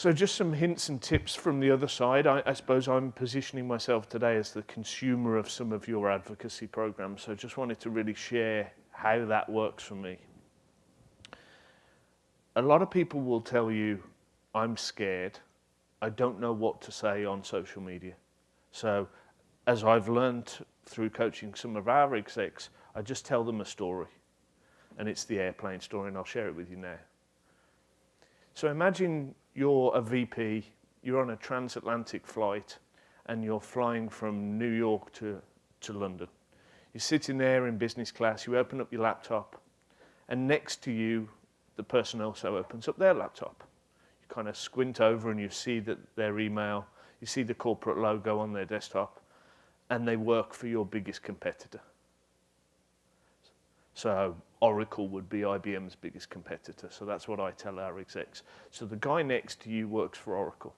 So just some hints and tips from the other side. I suppose I'm positioning myself today as the consumer of some of your advocacy programs. So just wanted to really share how that works for me. A lot of people will tell you, I'm scared. I don't know what to say on social media. So as I've learned through coaching some of our execs, I just tell them a story. And it's the airplane story, and I'll share it with you now. So imagine you're a VP, you're on a transatlantic flight, and you're flying from New York to London. You're sitting there in business class, you open up your laptop, and next to you, the person also opens up their laptop. You kind of squint over and you see that their email, you see the corporate logo on their desktop, and they work for your biggest competitor. So Oracle would be IBM's biggest competitor. So that's what I tell our execs. So the guy next to you works for Oracle.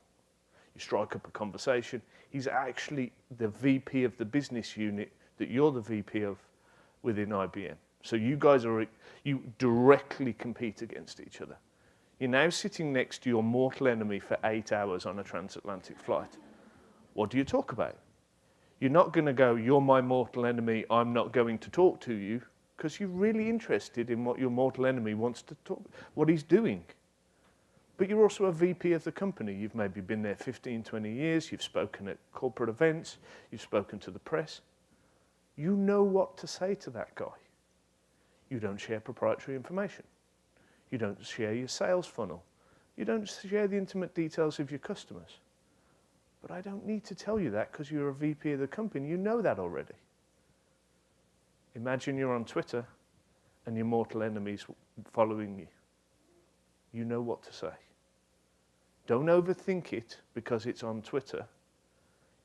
You strike up a conversation. He's actually the VP of the business unit that you're the VP of within IBM. So you guys you directly compete against each other. You're now sitting next to your mortal enemy for 8 hours on a transatlantic flight. What do you talk about? You're not going to go, you're my mortal enemy, I'm not going to talk to you, because you're really interested in what your mortal enemy wants to talk, what he's doing. But you're also a VP of the company. You've maybe been there 15, 20 years, you've spoken at corporate events, you've spoken to the press. You know what to say to that guy. You don't share proprietary information. You don't share your sales funnel. You don't share the intimate details of your customers. But I don't need to tell you that because you're a VP of the company. You know that already. Imagine you're on Twitter and your mortal enemy's following you. You know what to say. Don't overthink it because it's on Twitter.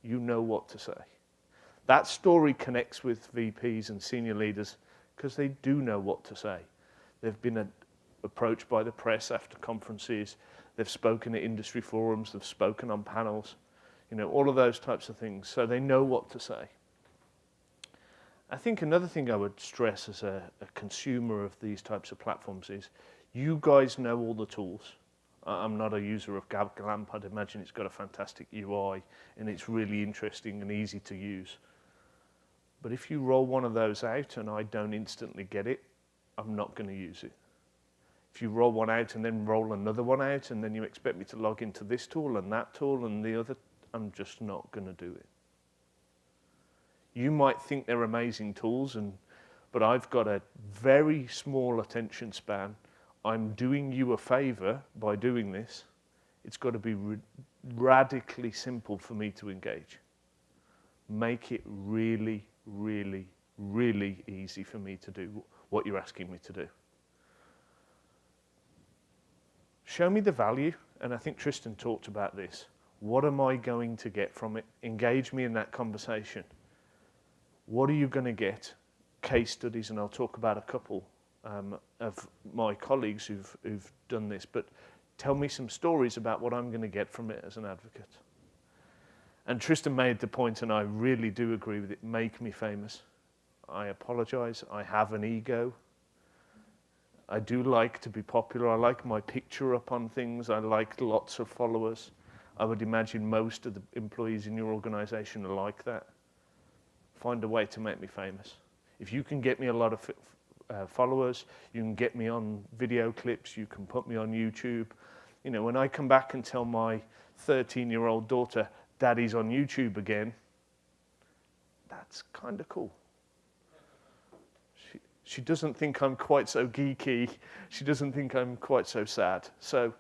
You know what to say. That story connects with VPs and senior leaders because they do know what to say. They've been approached by the press after conferences. They've spoken at industry forums. They've spoken on panels. You know, all of those types of things. So they know what to say. I think another thing I would stress as a consumer of these types of platforms is you guys know all the tools. I'm not a user of Glamp. I'd imagine it's got a fantastic UI and it's really interesting and easy to use. But if you roll one of those out and I don't instantly get it, I'm not going to use it. If you roll one out and then roll another one out and then you expect me to log into this tool and that tool and the other, I'm just not going to do it. You might think they're amazing tools, but I've got a very small attention span. I'm doing you a favor by doing this. It's got to be radically simple for me to engage. Make it really, really, really easy for me to do what you're asking me to do. Show me the value, and I think Tristan talked about this. What am I going to get from it? Engage me in that conversation. What are you going to get? Case studies, and I'll talk about a couple of my colleagues who've done this, but tell me some stories about what I'm going to get from it as an advocate. And Tristan made the point, and I really do agree with it, make me famous. I apologize, I have an ego. I do like to be popular. I like my picture up on things. I like lots of followers. I would imagine most of the employees in your organization are like that. Find a way to make me famous. If you can get me a lot of followers, you can get me on video clips, you can put me on YouTube. You know, when I come back and tell my 13-year-old daughter, Daddy's on YouTube again, that's kind of cool. She doesn't think I'm quite so geeky. She doesn't think I'm quite so sad. So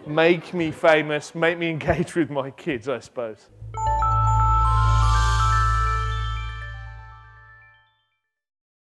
make me famous, make me engage with my kids, I suppose.